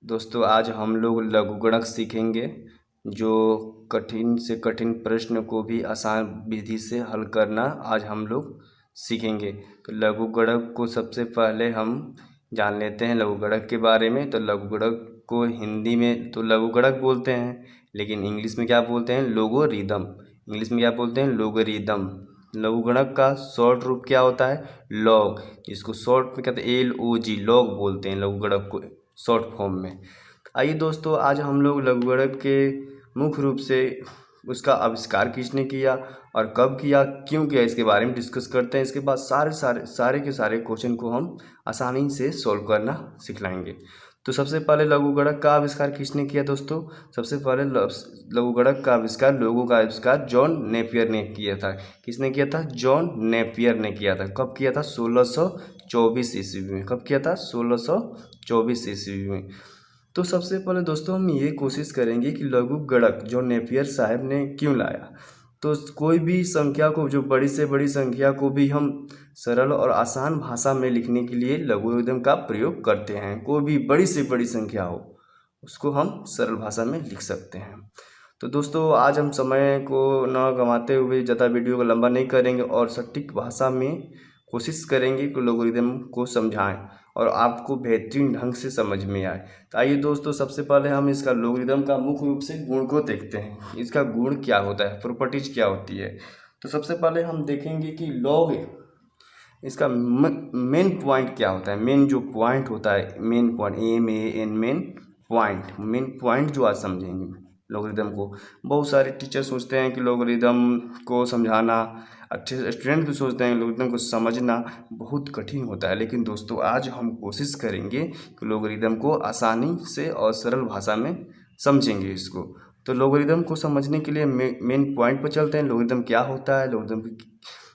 दोस्तों आज हम लोग लघुगणक सीखेंगे जो कठिन से कठिन प्रश्न को भी आसान विधि से हल करना आज हम लोग सीखेंगे। तो लघुगणक को सबसे पहले हम जान लेते हैं लघुगणक के बारे में। तो लघुगणक को हिंदी में तो लघुगणक बोलते हैं, लेकिन इंग्लिश में क्या बोलते हैं? लोगोरिदम। इंग्लिश में क्या बोलते हैं? लोगोरिदम। लघुगणक का शॉर्ट रूप क्या होता है? लॉग, जिसको शॉर्ट में कहते हैं LOG, लॉग बोलते हैं लघुगणक को शॉर्ट फॉर्म में। आइए दोस्तों, आज हम लोग लघुगणक के मुख्य रूप से उसका आविष्कार किसने किया और कब किया, क्यों किया, इसके बारे में डिस्कस करते हैं। इसके बाद सारे के सारे क्वेश्चन को हम आसानी से सॉल्व करना सिखलाएंगे। तो सबसे पहले लघुगणक का आविष्कार किसने किया दोस्तों? सबसे पहले लघुगणक का आविष्कार, लोगों का आविष्कार जॉन नेपियर ने किया था। किसने किया था? जॉन नेपियर ने किया था। कब किया था? 1624 ईस्वी में। कब किया था? 1624 ईस्वी में। तो सबसे पहले दोस्तों हम ये कोशिश करेंगे कि लघुगणक जो नेपियर साहब ने क्यों लाया। तो कोई भी संख्या को, जो बड़ी से बड़ी संख्या को भी हम सरल और आसान भाषा में लिखने के लिए लघुगणक का प्रयोग करते हैं। कोई भी बड़ी से बड़ी संख्या हो उसको हम सरल भाषा में लिख सकते हैं। तो दोस्तों आज हम समय को न गंवाते हुए ज़्यादा वीडियो को लंबा नहीं करेंगे और सटीक भाषा में कोशिश करेंगे कि लॉगरिदम को समझाएं और आपको बेहतरीन ढंग से समझ में आए। तो आइए दोस्तों, सबसे पहले हम इसका लॉगरिदम का मुख्य रूप से गुण को देखते हैं। इसका गुण क्या होता है, प्रॉपर्टीज क्या होती है। तो सबसे पहले हम देखेंगे कि लॉग, इसका मेन पॉइंट क्या होता है। मेन जो पॉइंट होता है, main point, MAN, main point, main point जो आज समझेंगे लॉगरिदम को। बहुत सारे टीचर सोचते हैं कि लॉगरिदम को समझाना, अच्छे स्टूडेंट भी सोचते हैं लॉगरिदम को समझना बहुत कठिन होता है। लेकिन दोस्तों आज हम कोशिश करेंगे कि लॉगरिदम को आसानी से और सरल भाषा में समझेंगे इसको। तो लॉगरिदम को समझने के लिए मेन पॉइंट पर चलते हैं। लॉगरिदम क्या होता है, लॉगरिदम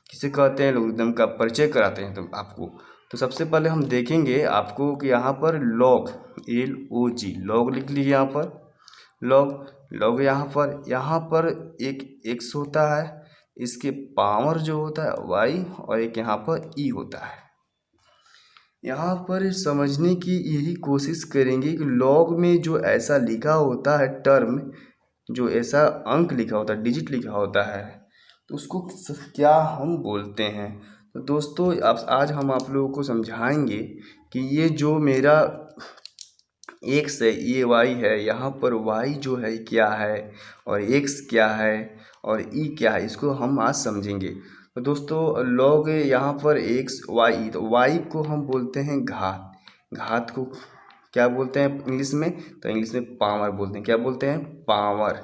किसे कहते हैं, लॉगरिदम का परिचय कराते हैं तो आपको। तो सबसे पहले हम देखेंगे आपको कि यहाँ पर लॉग, LOG, लॉग लिख लीजिए यहाँ पर। लॉग यहाँ पर एक एक्स होता है, इसके पावर जो होता है y, और एक यहाँ पर e होता है। यहाँ पर समझने की यही कोशिश करेंगे कि लॉग में जो ऐसा लिखा होता है टर्म, जो ऐसा अंक लिखा होता है, डिजिट लिखा होता है, तो उसको क्या हम बोलते हैं। तो दोस्तों आज हम आप लोगों को समझाएंगे कि ये जो मेरा एक्स है, ये वाई है, यहाँ पर वाई जो है क्या है और एक्स क्या है और ई क्या है, इसको हम आज समझेंगे। तो दोस्तों लॉग यहाँ पर एक्स वाई, तो वाई को हम बोलते हैं घात। घात को क्या बोलते हैं इंग्लिश में? तो इंग्लिश में पावर बोलते हैं। क्या बोलते हैं? पावर।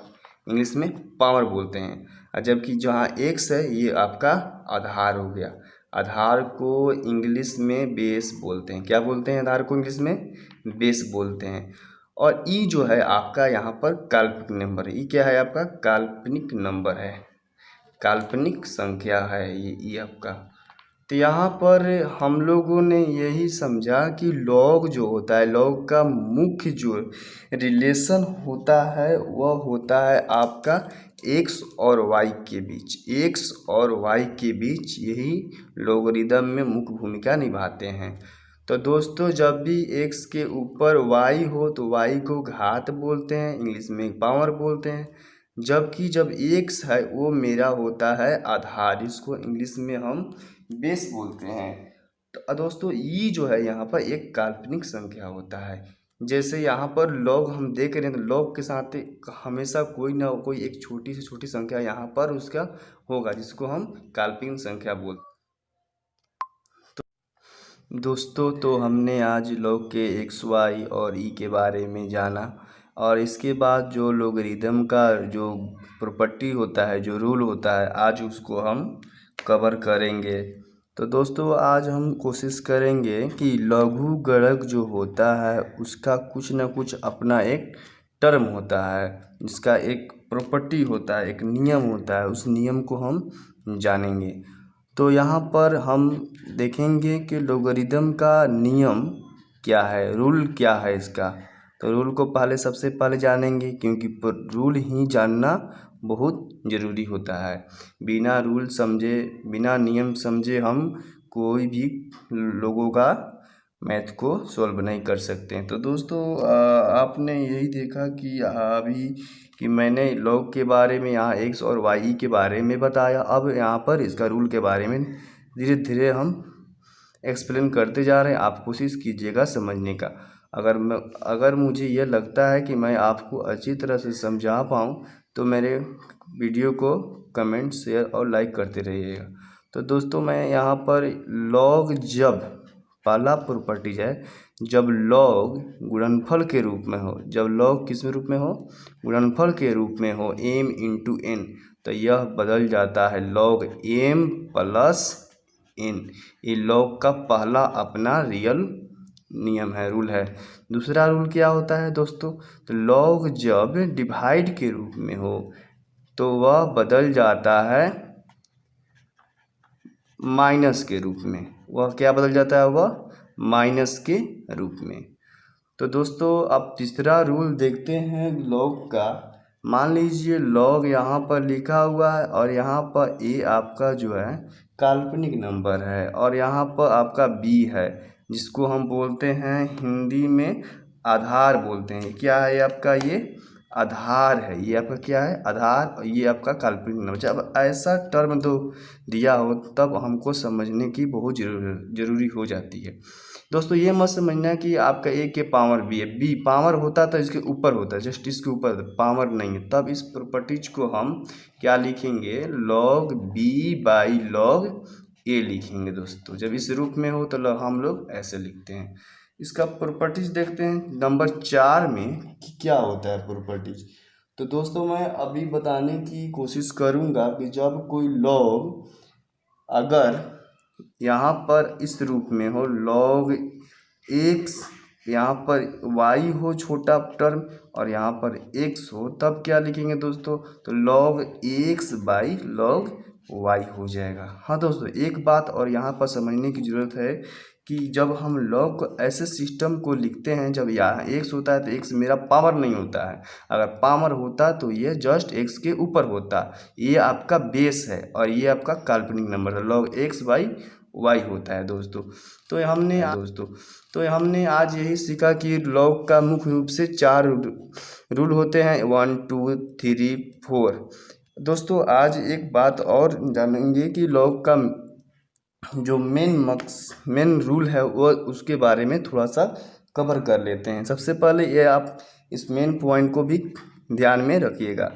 इंग्लिश में पावर बोलते हैं। और जबकि जहाँ एक्स है ये आपका आधार हो गया। आधार को इंग्लिश में बेस बोलते हैं। क्या बोलते हैं आधार को इंग्लिश में? बेस बोलते हैं। और ई जो है आपका यहाँ पर काल्पनिक नंबर है। ई क्या है आपका? काल्पनिक नंबर है, काल्पनिक संख्या है ये ई आपका। तो यहाँ पर हम लोगों ने यही समझा कि लॉग जो होता है, लॉग का मुख्य जो रिलेशन होता है वह होता है आपका एक्स और वाई के बीच। एक्स और वाई के बीच यही लॉगरिदम में मुख्य भूमिका निभाते हैं। तो दोस्तों जब भी एक्स के ऊपर वाई हो तो वाई को घात बोलते हैं, इंग्लिश में पावर बोलते हैं। जबकि जब एक्स है वो मेरा होता है आधार, इसको इंग्लिश में हम बेस बोलते हैं। तो दोस्तों ई जो है यहाँ पर एक काल्पनिक संख्या होता है। जैसे यहाँ पर लॉग हम देख रहे हैं तो लॉग के साथ हमेशा कोई ना कोई एक छोटी से छोटी संख्या यहाँ पर उसका होगा, जिसको हम काल्पनिक संख्या बोलते हैं। दोस्तों तो हमने आज लॉग के एक्स वाई और ई के बारे में जाना, और इसके बाद जो लॉगरिदम का जो प्रॉपर्टी होता है, जो रूल होता है, आज उसको हम कवर करेंगे। तो दोस्तों आज हम कोशिश करेंगे कि लघुगणक जो होता है उसका कुछ ना कुछ अपना एक टर्म होता है, जिसका एक प्रॉपर्टी होता है, एक नियम होता है, उस नियम को हम जानेंगे। तो यहाँ पर हम देखेंगे कि लॉगरिदम का नियम क्या है, रूल क्या है इसका। तो रूल को सबसे पहले जानेंगे, क्योंकि रूल ही जानना बहुत ज़रूरी होता है। बिना रूल समझे, बिना नियम समझे हम कोई भी लोगों का मैथ को सॉल्व नहीं कर सकते हैं। तो दोस्तों आपने यही देखा कि अभी कि मैंने लॉग के बारे में यहाँ एक्स और वाई के बारे में बताया। अब यहाँ पर इसका रूल के बारे में धीरे धीरे हम एक्सप्लेन करते जा रहे हैं। आप कोशिश कीजिएगा समझने का। अगर मुझे यह लगता है कि मैं आपको अच्छी तरह से समझा पाऊँ तो मेरे वीडियो को कमेंट, शेयर और लाइक करते रहिएगा। तो दोस्तों मैं यहाँ पर लॉग, जब पहला प्रॉपर्टीज है, जब लॉग गुणनफल के रूप में हो, जब लॉग किस रूप में हो, गुणनफल के रूप में हो m इंटू n, तो यह बदल जाता है लॉग m प्लस n। ये लॉग का पहला अपना रियल नियम है, रूल है। दूसरा रूल क्या होता है दोस्तों, तो लॉग जब डिवाइड के रूप में हो तो वह बदल जाता है माइनस के रूप में। वह क्या बदल जाता है, वह माइनस के रूप में। तो दोस्तों अब तीसरा रूल देखते हैं लॉग का। मान लीजिए लॉग यहाँ पर लिखा हुआ है और यहाँ पर ए आपका जो है काल्पनिक नंबर है और यहाँ पर आपका बी है, जिसको हम बोलते हैं हिंदी में आधार बोलते हैं। क्या है आपका, ये आधार है। ये आपका क्या है, आधार। और ये आपका काल्पनिक नंबर। जब ऐसा टर्म दो दिया हो तब हमको समझने की बहुत जरूरी हो जाती है। दोस्तों ये मत समझना कि आपका ए के पावर बी है, बी पावर होता तो इसके ऊपर होता, जस्ट इसके ऊपर, पावर नहीं है। तब इस प्रॉपर्टीज को हम क्या लिखेंगे, लॉग बी बाई लॉग ए लिखेंगे दोस्तों। जब इस रूप में हो तो हम लोग ऐसे लिखते हैं। इसका प्रॉपर्टीज देखते हैं नंबर 4 में कि क्या होता है प्रॉपर्टीज। तो दोस्तों मैं अभी बताने की कोशिश करूँगा कि जब कोई लॉग अगर यहाँ पर इस रूप में हो, लॉग एक्स, यहाँ पर वाई हो छोटा टर्म और यहाँ पर एक्स हो, तब क्या लिखेंगे दोस्तों, तो log x by log y हो जाएगा। हाँ दोस्तों एक बात और यहाँ पर समझने की ज़रूरत है कि जब हम लॉग को ऐसे सिस्टम को लिखते हैं, जब यहाँ एक्स होता है तो एक्स मेरा पावर नहीं होता है। अगर पावर होता तो ये जस्ट एक्स के ऊपर होता। ये आपका बेस है और ये आपका काल्पनिक नंबर है। लॉग एक्स बाई वाई होता है दोस्तों। तो हमने आज यही सीखा कि लॉग का मुख्य रूप से 4 रूल होते हैं, 1 2 3 4। दोस्तों आज एक बात और जानेंगे कि लॉग का जो मेन रूल है वो उसके बारे में थोड़ा सा कवर कर लेते हैं। सबसे पहले ये आप इस मेन पॉइंट को भी ध्यान में रखिएगा,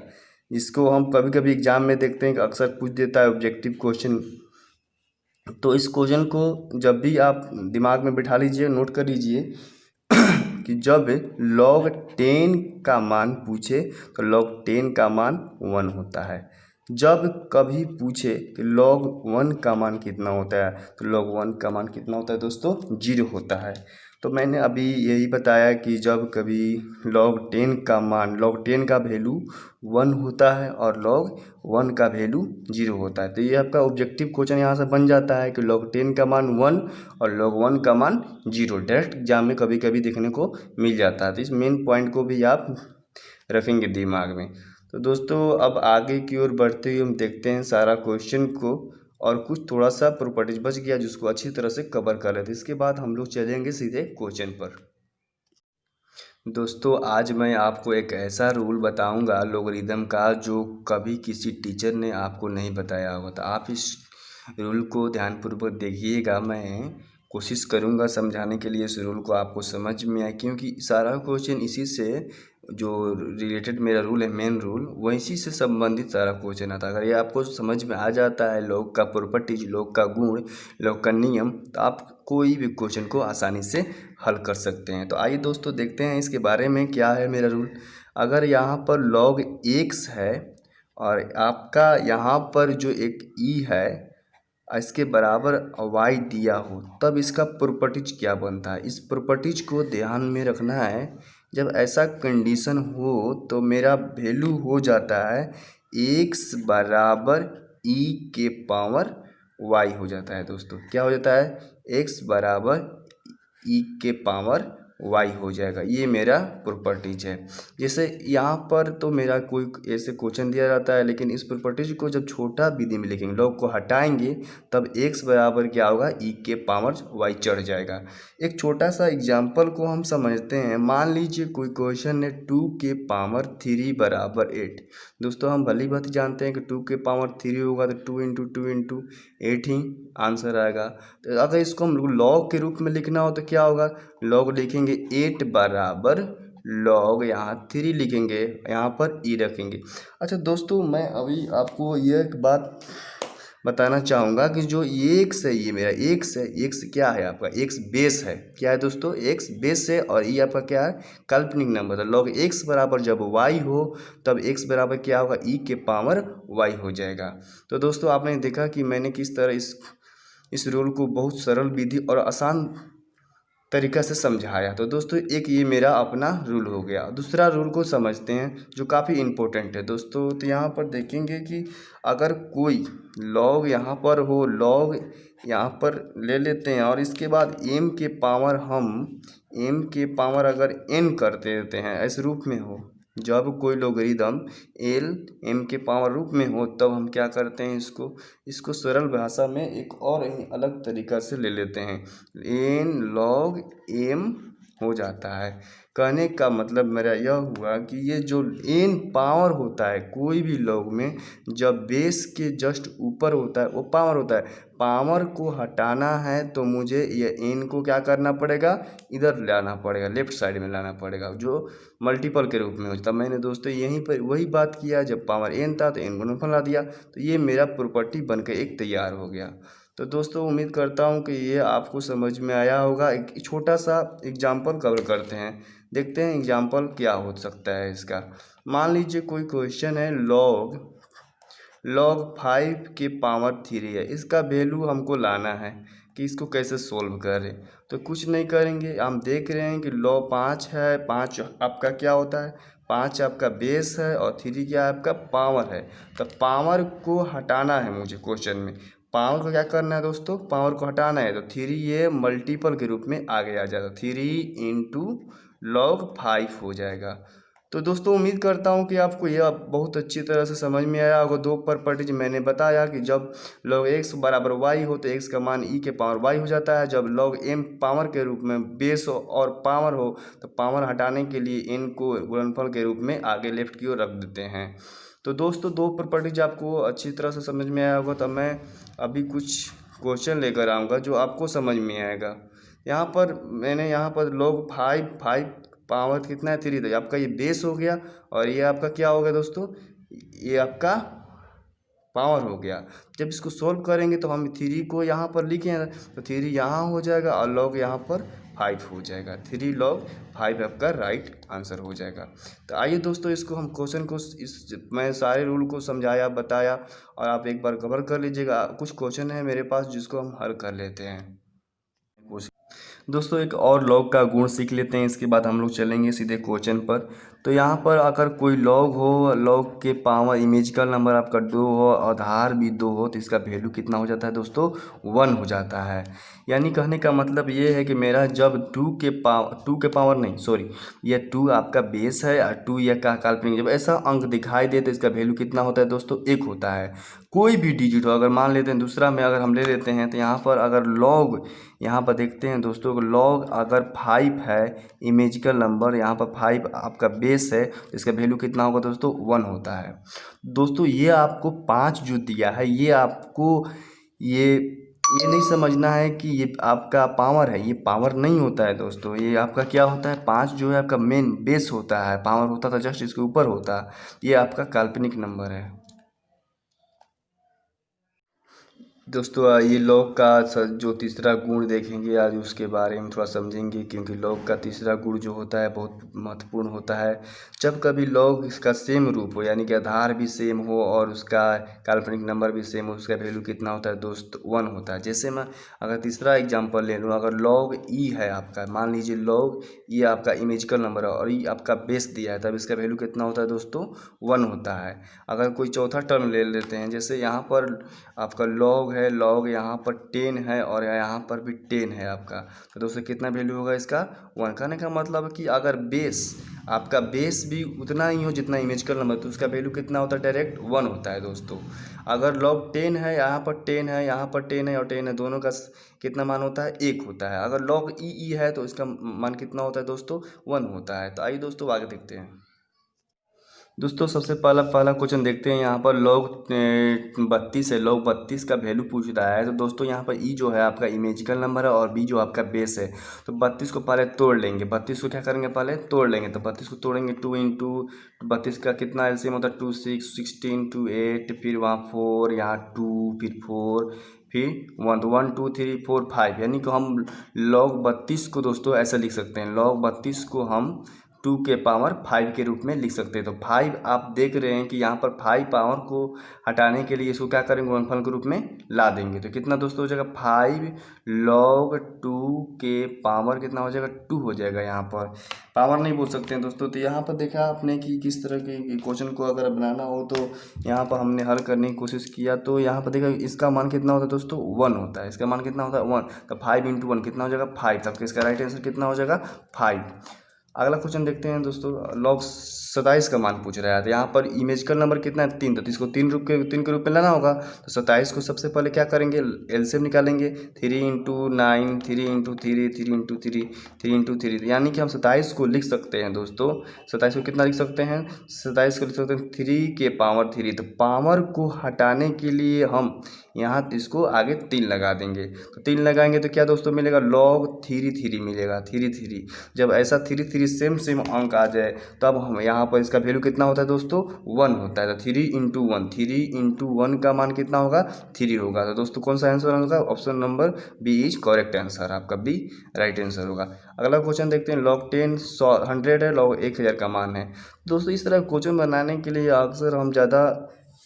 जिसको हम कभी कभी एग्जाम में देखते हैं कि अक्सर पूछ देता है ऑब्जेक्टिव क्वेश्चन। तो इस क्वेश्चन को जब भी आप दिमाग में बिठा लीजिए, नोट कर लीजिए कि जब log 10 का मान पूछे तो log 10 का मान 1 होता है। जब कभी पूछे कि log 1 का मान कितना होता है तो log 1 का मान कितना होता है दोस्तों, 0 होता है। तो मैंने अभी यही बताया कि जब कभी log 10 का मान, log 10 का वैल्यू 1 होता है और log 1 का वैल्यू 0 होता है। तो ये आपका ऑब्जेक्टिव क्वेश्चन यहाँ से बन जाता है कि log 10 का मान 1 और log 1 का मान 0 डायरेक्ट एग्जाम में कभी कभी देखने को मिल जाता है। तो इस मेन पॉइंट को भी आप रखेंगे दिमाग में। तो दोस्तों अब आगे की ओर बढ़ते हुए हम देखते हैं सारा क्वेश्चन को, और कुछ थोड़ा सा प्रॉपर्टीज बच गया जिसको अच्छी तरह से कवर कर लेते। इसके बाद हम लोग चलेंगे सीधे क्वेश्चन पर। दोस्तों आज मैं आपको एक ऐसा रूल बताऊंगा लोगरिदम का जो कभी किसी टीचर ने आपको नहीं बताया होगा। तो आप इस रूल को ध्यानपूर्वक देखिएगा। मैं कोशिश करूंगा समझाने के लिए इस रूल को आपको समझ में आए, क्योंकि सारा क्वेश्चन इसी से जो रिलेटेड मेरा रूल है, मेन रूल, वही से संबंधित सारा क्वेश्चन आता है। अगर ये आपको समझ में आ जाता है लॉग का प्रॉपर्टीज, लॉग का गुण, लॉग का नियम, तो आप कोई भी क्वेश्चन को आसानी से हल कर सकते हैं। तो आइए दोस्तों देखते हैं इसके बारे में क्या है मेरा रूल। अगर यहाँ पर लॉग एक्स है और आपका यहाँ पर जो एक ई है इसके बराबर वाई दिया हो, तब इसका प्रॉपर्टीज क्या बनता है। इस प्रॉपर्टीज को ध्यान में रखना है। जब ऐसा कंडीशन हो तो मेरा वैल्यू हो जाता है एक्स बराबर ई के पावर वाई हो जाता है दोस्तों। क्या हो जाता है, एक्स बराबर ई के पावर वाई हो जाएगा। ये मेरा प्रॉपर्टीज है। जैसे यहाँ पर तो मेरा कोई ऐसे क्वेश्चन दिया जाता है, लेकिन इस प्रॉपर्टीज को जब छोटा विधि में लिखेंगे, लॉग को हटाएंगे, तब x बराबर क्या होगा, e के पावर y चढ़ जाएगा। एक छोटा सा एग्जाम्पल को हम समझते हैं। मान लीजिए कोई क्वेश्चन है 2 के पावर 3 बराबर 8। दोस्तों हम भली बात जानते हैं कि 2 के पावर 3 होगा तो 2 इंटू 2 इंटू 8 ही आंसर आएगा। तो अगर इसको हम लॉग के रूप में लिखना हो तो क्या होगा, लॉग लिखेंगे 8 बराबर लॉग यहाँ 3 लिखेंगे, यहाँ पर ई रखेंगे। अच्छा दोस्तों, मैं अभी आपको ये एक बात बताना चाहूँगा कि जो एक्स है, ये मेरा एक्स है, एक्स क्या है आपका, एक्स बेस है। क्या है दोस्तों, एक्स बेस है, और ये आपका क्या है, काल्पनिक नंबर है। लॉग एक्स बराबर जब वाई हो तब एक्स बराबर क्या होगा, ई के पावर वाई हो जाएगा। तो दोस्तों आपने देखा कि मैंने किस तरह इस रूल को बहुत सरल विधि और आसान तरीका से समझाया। तो दोस्तों एक ये मेरा अपना रूल हो गया। दूसरा रूल को समझते हैं जो काफ़ी इम्पोर्टेंट है दोस्तों। तो यहाँ पर देखेंगे कि अगर कोई लॉग यहाँ पर हो, लॉग यहाँ पर ले लेते हैं और इसके बाद m के पावर हम m के पावर अगर n कर देते हैं, ऐसे रूप में हो, जब कोई लोगरिदम एल m के पावर रूप में हो, तब हम क्या करते हैं, इसको सरल भाषा में एक और अलग तरीका से ले लेते हैं, n log m हो जाता है। कहने का मतलब मेरा यह हुआ कि ये जो n पावर होता है कोई भी लॉग में, जब बेस के जस्ट ऊपर होता है वो पावर होता है। पावर को हटाना है तो मुझे ये n को क्या करना पड़ेगा, इधर लाना पड़ेगा, लेफ्ट साइड में लाना पड़ेगा, जो मल्टीपल के रूप में हो। तब मैंने दोस्तों यहीं पर वही बात किया, जब पावर n था तो n को गुणनफल ला दिया, तो ये मेरा प्रॉपर्टी बनकर एक तैयार हो गया। तो दोस्तों उम्मीद करता हूँ कि ये आपको समझ में आया होगा। एक छोटा सा एग्जाम्पल कवर करते हैं, देखते हैं एग्जाम्पल क्या हो सकता है इसका। मान लीजिए कोई क्वेश्चन है, लॉग 5 के पावर 3 है, इसका वैल्यू हमको लाना है कि इसको कैसे सोल्व करें। तो कुछ नहीं करेंगे, हम देख रहे हैं कि लॉग 5 है, 5 आपका क्या होता है, 5 आपका बेस है और 3 क्या है आपका पावर है। तो पावर को हटाना है मुझे, क्वेश्चन में पावर को क्या करना है दोस्तों, पावर को हटाना है। तो 3 ये मल्टीपल के रूप में आगे आ जाएगा, 3 इंटू लॉग 5 हो जाएगा। तो दोस्तों उम्मीद करता हूँ कि आपको यह बहुत अच्छी तरह से समझ में आया होगा। दो प्रॉपर्टीज मैंने बताया कि जब लॉग x बराबर y हो तो x का मान e के पावर y हो जाता है। जब लॉग m पावर के रूप में बेस हो और पावर हो तो पावर हटाने के लिए n को गुणनफल के रूप में आगे लेफ्ट की ओर रख देते हैं। तो दोस्तों दो प्रॉपर्टीज आपको अच्छी तरह से समझ में आया होगा। तो मैं अभी कुछ क्वेश्चन लेकर आऊँगा जो आपको समझ में आएगा। यहाँ पर मैंने लॉग 5 पावर कितना है, 3, तो आपका ये बेस हो गया और ये आपका क्या हो गया दोस्तों, ये आपका पावर हो गया। जब इसको सोल्व करेंगे तो हम 3 को यहाँ पर लिखें तो 3 यहाँ हो जाएगा और लॉग यहाँ पर 5 हो जाएगा, 3 log 5 आपका राइट आंसर हो जाएगा। तो आइए दोस्तों इसको हम क्वेश्चन को मैं सारे रूल को समझाया बताया और आप एक बार कवर कर लीजिएगा। कुछ क्वेश्चन है मेरे पास जिसको हम हल कर लेते हैं। दोस्तों एक और लॉग का गुण सीख लेते हैं, इसके बाद हम लोग चलेंगे सीधे क्वेश्चन पर। तो यहाँ पर अगर कोई लॉग हो, लॉग के पावर इमेजिकल नंबर आपका 2 हो, आधार भी 2 हो, तो इसका वैल्यू कितना हो जाता है दोस्तों, 1 हो जाता है। यानी कहने का मतलब ये है कि मेरा जब 2 के पावर नहीं सॉरी, ये 2 आपका बेस है और 2 यह का काल्पनिक, जब ऐसा अंक दिखाई दे तो इसका वैल्यू कितना होता है दोस्तों, 1 होता है। कोई भी डिजिट हो, अगर मान लेते हैं दूसरा में अगर हम ले लेते हैं तो यहाँ पर अगर लॉग, यहाँ पर देखते हैं दोस्तों लॉग अगर 5 है इमेजिकल नंबर, यहाँ पर 5 आपका बेस है, तो इसका वैल्यू कितना होगा दोस्तों, 1 होता है। दोस्तों ये आपको 5 जो दिया है, ये आपको ये नहीं समझना है कि ये आपका पावर है, ये पावर नहीं होता है दोस्तों। ये आपका क्या होता है, 5 जो है आपका मेन बेस होता है, पावर होता था जस्ट इसके ऊपर होता, ये आपका काल्पनिक नंबर है। दोस्तों ये लॉग का जो तीसरा गुण देखेंगे आज उसके बारे में थोड़ा समझेंगे, क्योंकि लॉग का तीसरा गुण जो होता है बहुत महत्वपूर्ण होता है। जब कभी लॉग इसका सेम रूप हो, यानी कि आधार भी सेम हो और उसका काल्पनिक नंबर भी सेम हो, उसका वैल्यू कितना होता है दोस्त, 1 होता है। जैसे मैं अगर तीसरा एग्जाम्पल ले लूँ, अगर लॉग ई है आपका, मान लीजिए लॉग ये आपका इमेजिकल नंबर है और ये आपका बेस दिया है, तब इसका वैल्यू कितना होता है दोस्तों, 1 होता है। अगर कोई चौथा टर्म ले लेते हैं, जैसे यहाँ पर आपका लॉग है है, लॉग यहाँ पर 10 है और यहाँ पर भी 10 है आपका, तो दोस्तों कितना वैल्यू होगा इसका 1। कहने का मतलब कि अगर बेस आपका बेस भी उतना ही हो जितना इमेजिकल नंबर, तो उसका वैल्यू कितना होता है, डायरेक्ट 1 होता है दोस्तों। अगर लॉग 10 है, यहाँ पर 10 है, यहाँ पर 10 है और 10 है, दोनों का कितना मान होता है, 1 होता है। अगर लॉग ई है तो इसका मान कितना होता है दोस्तों, 1 होता है। तो आइए दोस्तों आगे देखते हैं। दोस्तों सबसे पहला क्वेश्चन देखते हैं। यहाँ पर लॉग 32 है, लॉग 32 का वैल्यू पूछ रहा है। तो दोस्तों यहाँ पर ई जो है आपका इमेजिकल नंबर है और बी जो आपका बेस है। तो 32 को पहले तोड़ लेंगे, 32 को क्या करेंगे, पहले तोड़ लेंगे। तो 32 को तोड़ेंगे, 2 इंटू 32 का कितना एलसीएम होता है, 2 6 16 2 8, फिर वहाँ 4, यहाँ 2, फिर 4, फिर 1, तो 1 2 3 4 5, यानी कि हम लॉग 32 को दोस्तों ऐसे लिख सकते हैं। लॉग 32 को हम 2 के पावर 5 के रूप में लिख सकते हैं। तो 5 आप देख रहे हैं कि यहाँ पर 5 पावर को हटाने के लिए इसको क्या करेंगे, गुणनफल के रूप में ला देंगे। तो कितना दोस्तों हो जाएगा, 5 log 2 के पावर कितना हो जाएगा, 2 हो जाएगा। यहाँ पर पावर नहीं बोल सकते हैं दोस्तों। तो यहाँ पर देखा आपने कि किस तरह के क्वेश्चन को अगर बनाना हो तो यहाँ पर हमने हल करने की कोशिश किया। तो यहाँ पर देखा इसका मान कितना होता है दोस्तों, 1 होता है। इसका मान कितना होता है, 1। तो 5 इंटू 1 कितना हो जाएगा, 5। तब इसका राइट आंसर कितना हो जाएगा, 5। अगला क्वेश्चन देखते हैं दोस्तों। लॉग 27 का मान पूछ रहा है। तो यहाँ पर इमेजिकल नंबर कितना है, 3। तो इसको 3 के रूप में लाना होगा। तो 27 को सबसे पहले क्या करेंगे, एलसीएम निकालेंगे। 3 इंटू 9, 3 इंटू 3, 3 इंटू 3, 3 इंटू 3, यानी कि हम 27 को लिख सकते हैं दोस्तों। 27 को कितना लिख सकते हैं, 27 को लिख सकते हैं 3 के पावर 3। तो पावर को हटाने के लिए हम यहाँ इसको आगे 3 लगा देंगे। तो 3 लगाएंगे तो क्या दोस्तों मिलेगा, log 3 मिलेगा, 3। जब ऐसा 3 सेम अंक आ जाए तब हम यहाँ पर इसका वैल्यू कितना होता है दोस्तों, 1 होता है। तो 3 इंटू 1, 3 इंटू 1 का मान कितना होगा, 3 होगा। तो दोस्तों कौन सा आंसर होगा, option number B is correct answer, आपका बी राइट आंसर होगा। अगला क्वेश्चन देखते हैं। log 10 100 है, log 1000 का मान है। दोस्तों इस तरह क्वेश्चन बनाने के लिए अक्सर हम ज़्यादा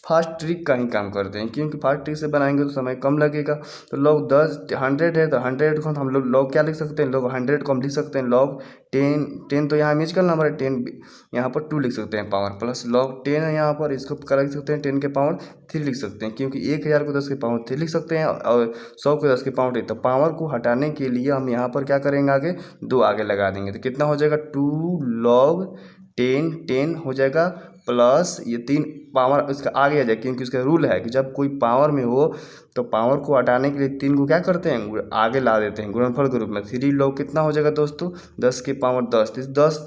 फास्ट ट्रिक का ही काम करते हैं, क्योंकि फास्ट ट्रिक से बनाएंगे तो समय कम लगेगा। तो log 100 है, तो 100 को हम लोग log क्या लिख सकते हैं, log 100 को हम लिख सकते हैं log 10। तो यहाँ इमेजिकल नंबर है 10, यहाँ पर 2 लिख सकते हैं पावर, प्लस log 10 है यहाँ पर, इसको कर लिख सकते हैं 10 के पावर 3 लिख सकते हैं, क्योंकि 1000 को 10 के पावर 3 लिख सकते हैं और 100 को 10 के पावर 3। तो पावर को हटाने के लिए हम यहाँ पर क्या करेंगे, आगे 2 आगे लगा देंगे। तो कितना हो जाएगा, 2 log 10 हो जाएगा, प्लस ये 3 पावर इसका आगे आ जाए, क्योंकि उसका रूल है कि जब कोई पावर में हो तो पावर को हटाने के लिए 3 को क्या करते हैं, आगे ला देते हैं गुणनफल के रूप में। 3 log कितना हो जाएगा दोस्तों, 10 के पावर 10। इस 10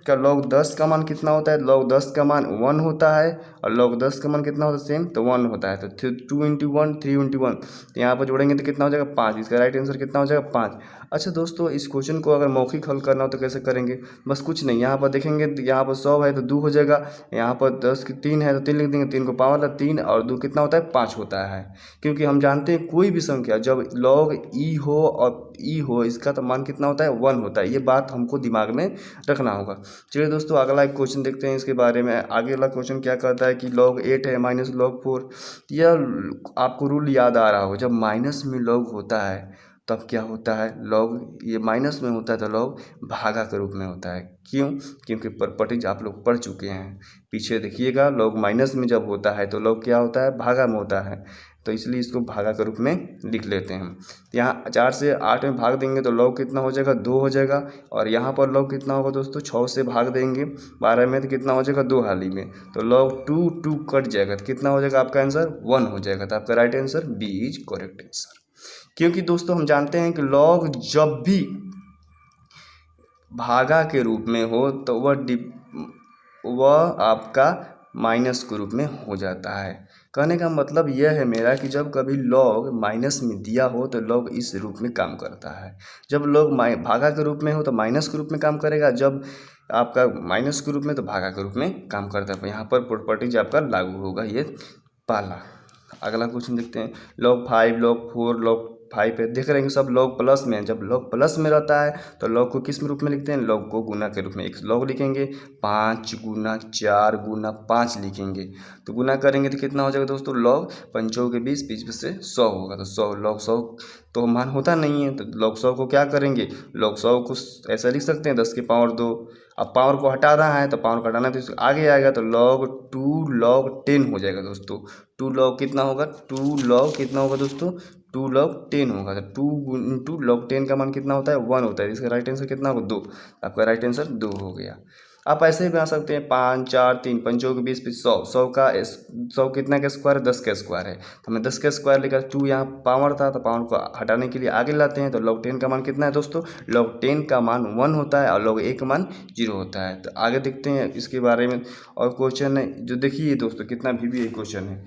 का log 10 का मान कितना होता है, log 10 का मान 1 होता है, और log 10 का मान कितना होता है, सेम, तो 1 होता है। तो 2 इंटू 1, 3 इंटू 1, तो यहाँ पर जोड़ेंगे तो कितना हो जाएगा, 5। इसका राइट आंसर कितना हो जाएगा, 5। अच्छा दोस्तों, इस क्वेश्चन को अगर मौखिक हल करना हो तो कैसे करेंगे, बस कुछ नहीं, यहाँ पर देखेंगे तो यहाँ पर 100 है तो 2 हो जाएगा, यहाँ पर 10 की 3 है तो 3 लिख देंगे, 3 को पावर है 3 और 2 कितना होता है, 5 होता है। क्योंकि हम जानते हैं कोई भी संख्या जब log ई हो और ई हो, इसका तो मान कितना होता है, 1 होता है। ये बात हमको दिमाग में रखना होगा। चलिए दोस्तों अगला एक क्वेश्चन देखते हैं इसके बारे में। आगे वाला क्वेश्चन क्या कहता है कि log 8 है माइनस log 4। यह आपको रूल याद आ रहा हो, जब माइनस में log होता है तब क्या होता है, log ये माइनस में होता है तो log भागा के रूप में होता है। क्यों, क्योंकि प्रॉपर्टीज आप लोग पढ़ चुके हैं, पीछे देखिएगा। log माइनस में जब होता है तो log क्या होता है, भागा में होता है, तो इसलिए इसको भागा के रूप में लिख लेते हैं। यहाँ 4 से 8 में भाग देंगे तो log कितना हो जाएगा, 2 हो जाएगा। और यहाँ पर log कितना होगा दोस्तों, 6 से भाग देंगे 12 में तो कितना हो जाएगा, 2 हाली में, तो log 2 कट जाएगा, तो कितना हो जाएगा आपका आंसर, 1 हो जाएगा। तो आपका right answer B is correct answer. क्योंकि दोस्तों हम जानते हैं कि log जब भी भागा के रूप में हो तो वह आपका माइनस के रूप में हो जाता है। कहने का मतलब यह है मेरा कि जब कभी log माइनस में दिया हो तो log इस रूप में काम करता है। जब log भागा के रूप में हो तो माइनस के रूप में काम करेगा, जब आपका माइनस के रूप में तो भागा के रूप में काम करता है। यहाँ पर प्रॉपर्टीज आपका लागू होगा, ये पहला। अगला क्वेश्चन देखते हैं। log 5, log 4, log 5 है। देख रहे हैं कि सब लॉग प्लस में है। जब लॉग प्लस में रहता है तो लॉग को किस रूप में लिखते हैं, लॉग को गुना के रूप में। एक लॉग लिखेंगे 5 गुना 4 गुना 5 लिखेंगे, तो गुना करेंगे तो कितना हो जाएगा दोस्तों, लॉग 5 के 20, 20 से 100 होगा, तो 100 लॉग 100 तो मान होता नहीं है, तो लॉग 100 को क्या करेंगे, लॉग 100 को ऐसा लिख सकते हैं 10 की पावर 2। अब पावर को हटा रहा है तो पावर को हटाना है तो आगे आएगा, तो लॉग 2 लॉग 10 हो जाएगा दोस्तों। 2 लॉग कितना होगा, 2 लॉग कितना होगा दोस्तों, 2 लॉग 10 होगा। तो 2 इंटू लॉग 10 का मान कितना होता है, 1 होता है। इसका राइट आंसर कितना होगा, 2। आपका राइट आंसर 2 हो गया। आप ऐसे ही बना सकते हैं 5 4 3 5 के 20 100, 100 का 100 कितना का स्क्वायर है, 10 का स्क्वायर है, तो हमें 10 का स्क्वायर लेकर 2 यहाँ पावर था तो पावर को हटाने के लिए आगे लाते हैं, तो लॉग 10 का मान कितना है दोस्तों, लॉग 10 का मान 1 होता है और लॉग 1 का मान 0 होता है। तो आगे देखते हैं इसके बारे में और क्वेश्चन है जो देखिए दोस्तों कितना भी ये क्वेश्चन है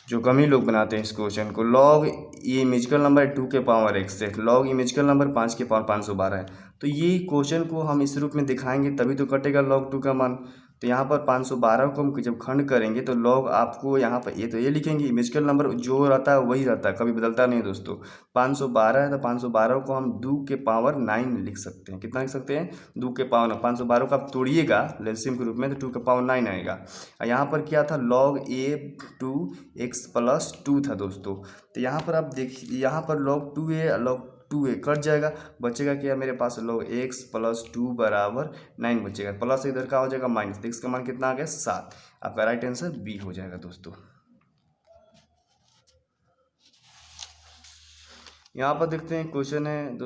जो कम ही लोग बनाते हैं इस क्वेश्चन को। लॉग ये इमेजिकल नंबर है 2 के पावर x से, लॉग इमेजिकल नंबर 5 के पावर 512 है। तो ये क्वेश्चन को हम इस रूप में दिखाएंगे तभी तो कटेगा log 2 का मान। तो यहाँ पर 512 को हम जब खंड करेंगे तो log आपको यहाँ पर ये लिखेंगे, इमेजिकल नंबर जो रहता है वही रहता है, कभी बदलता नहीं है दोस्तों। 512 है तो 512 को हम 2 के पावर 9 लिख सकते हैं। कितना लिख सकते हैं, 2 के पावर 9। 512 को आप तोड़िएगा लेसिम के रूप में तो 2 के पावर 9 आएगा। यहाँ पर क्या था, log a2x+2 था दोस्तों। तो यहाँ पर आप देखिए, यहाँ पर log 2a log 2a cut जाएगा, बचेगा क्या मेरे पास, log x+2 बराबर 9 बचेगा, प्लस इधर का हो जाएगा माइनस, तो इसका मान कितना आ गया 7। आपका राइट आंसर बी हो जाएगा दोस्तों। यहाँ पर देखते हैं क्वेश्चन है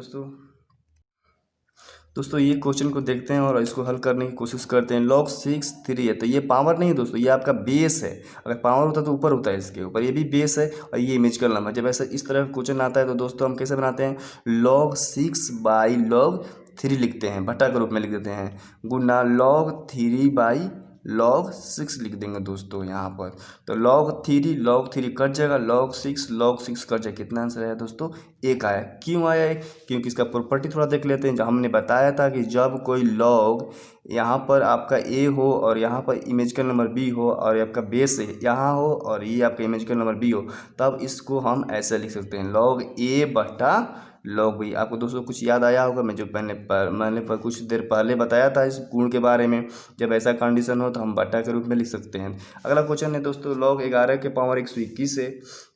दोस्तों ये क्वेश्चन को देखते हैं और इसको हल करने की कोशिश करते हैं। log 6 3 है, तो ये पावर नहीं है दोस्तों, ये आपका बेस है। अगर पावर होता तो ऊपर होता है इसके ऊपर, ये भी बेस है और ये इमेजिकल नंबर। जब ऐसा इस तरह का क्वेश्चन आता है तो दोस्तों हम कैसे बनाते हैं, log 6 बाई log 3 लिखते हैं, भट्टा के रूप में लिख देते हैं, गुना log 3 बाई log 6 लिख देंगे दोस्तों यहाँ पर। तो log 3 कट जाएगा, log 6 कट जाएगा, कितना आंसर आया दोस्तों, 1 आया। क्यों आया है, क्योंकि इसका प्रॉपर्टी थोड़ा देख लेते हैं। जब हमने बताया था कि जब कोई log यहाँ पर आपका a हो और यहाँ पर इमेजिकल नंबर b हो और आपका बेस यहाँ हो और ये आपका इमेजिकल नंबर b हो, तब इसको हम ऐसे लिख सकते हैं, log a बटा log b। आपको दोस्तों कुछ याद आया होगा, मैं जो मैंने कुछ देर पहले बताया था इस गुण के बारे में। जब ऐसा कंडीशन हो तो हम बटा के रूप में लिख सकते हैं। अगला क्वेश्चन है दोस्तों, log 11 के पावर 121 है।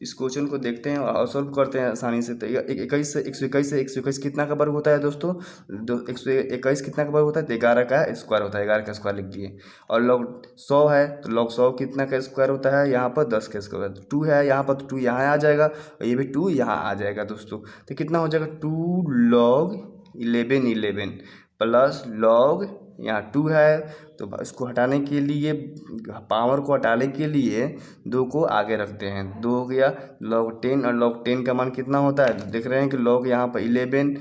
इस क्वेश्चन को देखते हैं और सॉल्व करते हैं आसानी से। तो 21 से 121 कितना का वर्ग होता है दोस्तों, 121 कितना का वर्ग होता है, तो 11 का स्क्वायर होता है, 11 का स्क्वायर लिख दिए। और log 100 है तो log 100 कितना का स्क्वायर होता है, यहाँ पर 10 का स्क्वायर। 2 है यहाँ पर तो 2 यहाँ आ जाएगा और ये भी 2 यहाँ आ जाएगा दोस्तों। तो कितना हो जाएगा, 2 log 11 प्लस log यहाँ 2 है तो इसको हटाने के लिए, पावर को हटाने के लिए 2 को आगे रखते हैं, 2 हो गया log 10 और log 10 का मान कितना होता है, देख रहे हैं कि log यहाँ पर 11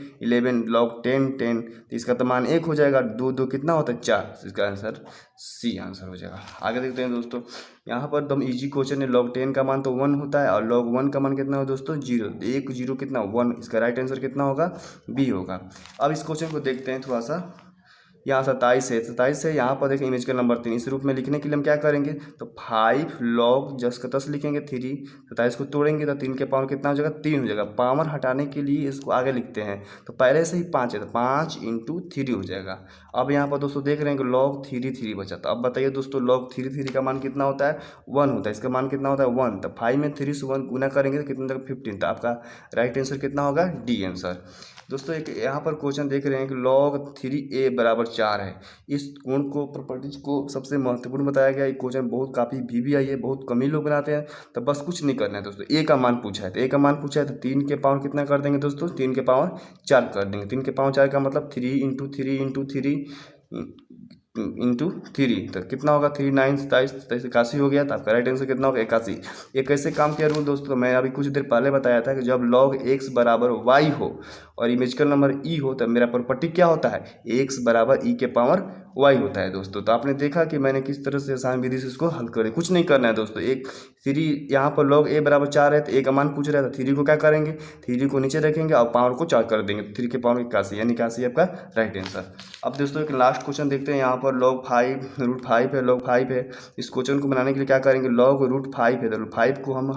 log 10 तो इसका तो मान 1 हो जाएगा, 2 कितना होता है 4, तो इसका आंसर सी आंसर हो जाएगा। आगे देखते हैं दोस्तों, यहाँ पर एकदम इजी क्वेश्चन है। log 10 का मान तो 1 होता है और log 1 का मान कितना हो दोस्तों, 0। 1 0 कितना 1, इसका राइट आंसर कितना होगा, बी होगा। अब इस क्वेश्चन को देखते हैं थोड़ा सा। यहाँ 27 है, यहाँ पर देखें इमेजिकल नंबर 3, इस रूप में लिखने के लिए हम क्या करेंगे, तो 5 log 10 का 10 लिखेंगे, 3 27 को तोड़ेंगे तो 3 के पावर कितना हो जाएगा, 3 हो जाएगा। पावर हटाने के लिए इसको आगे लिखते हैं, तो पहले से ही 5 है तो 5 × 3 हो जाएगा। अब यहाँ पर दोस्तों देख रहे हैं कि log 3 बचा, तो अब बताइए दोस्तों log 3 का मान कितना होता है, 1 होता है, इसका मान कितना होता है 1। तो 5 में 3 से 1 गुना करेंगे तो कितना तक 15, तो आपका राइट आंसर कितना होगा, डी आंसर। दोस्तों एक यहाँ पर क्वेश्चन देख रहे हैं कि log 3a बराबर 4 है। इस गुण को, प्रॉपर्टीज को सबसे महत्वपूर्ण बताया गया। ये क्वेश्चन बहुत काफ़ी भी आई है, बहुत कम ही लोग बनाते हैं। तो बस कुछ नहीं करना है दोस्तों, a का मान पूछा है तो a का मान पूछा है तो 3 के पावर कितना कर देंगे दोस्तों, 3 के पावर 4 कर देंगे। 3 के पावर 4 का मतलब 3 × 3 तो कितना होगा, 3 9 27 81 हो गया। तो आपका राइट आंसर कितना होगा, 81। ये कैसे काम किया रूल दोस्तों, मैं अभी कुछ देर पहले बताया था कि जब log x बराबर y हो और इमेजिकल नंबर e हो तो मेरा प्रॉपर्टी क्या होता है, x बराबर e के पावर y होता है दोस्तों। तो आपने देखा कि मैंने किस तरह से आसान विधि से इसको हल करे, कुछ नहीं करना है दोस्तों, एक 3 यहाँ पर log a बराबर 4 है तो a का मान पूछ रहा था। 3 को क्या करेंगे, 3 को नीचे रखेंगे और पावर को 4 कर देंगे। 3 के पावर 81 यानी 81 आपका राइट आंसर। अब दोस्तों एक लास्ट क्वेश्चन देखते हैं। यहाँ पर log 5 √5 है, log 5 है। इस क्वेश्चन को बनाने के लिए क्या करेंगे, log √5 है तो 5 को हम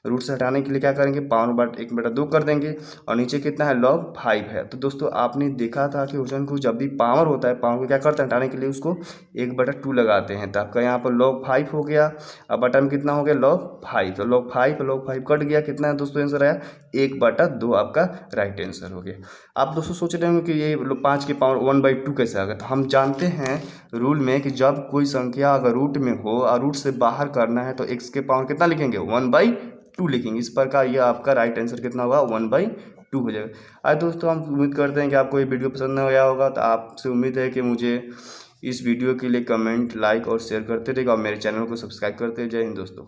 रूट से हटाने के लिए क्या करेंगे, पावर 1/2 कर देंगे और नीचे कितना है, log 5 है। तो दोस्तों आपने देखा था कि क्वेश्चन को जब भी पावर होता है, पावर को क्या करते हैं, हटाने के लिए उसको 1/2 लगाते हैं। तो आपका यहाँ पर log 5 हो गया। अब बटा में कितना हो गया, log 5। तो log 5 कट गया, कितना है दोस्तों आंसर आया 1/2 आपका राइट आंसर हो गया। आप दोस्तों सोच रहे होंगे कि ये 5 के पावर 1/2 कैसे आ गया। तो हम जानते हैं रूल में कि जब कोई संख्या अगर रूट में हो और रूट से बाहर करना है तो x के पावर कितना लिखेंगे, 1/2 लिखेंगे। इस प्रकार ये आपका राइट आंसर कितना होगा, 1/2 हो जाएगा। आज दोस्तों हम उम्मीद करते हैं कि आपको ये वीडियो पसंद आया होगा। तो आपसे उम्मीद है कि मुझे इस वीडियो के लिए कमेंट, लाइक और शेयर करते रहेगा और मेरे चैनल को सब्सक्राइब करते। जय हिंद दोस्तों।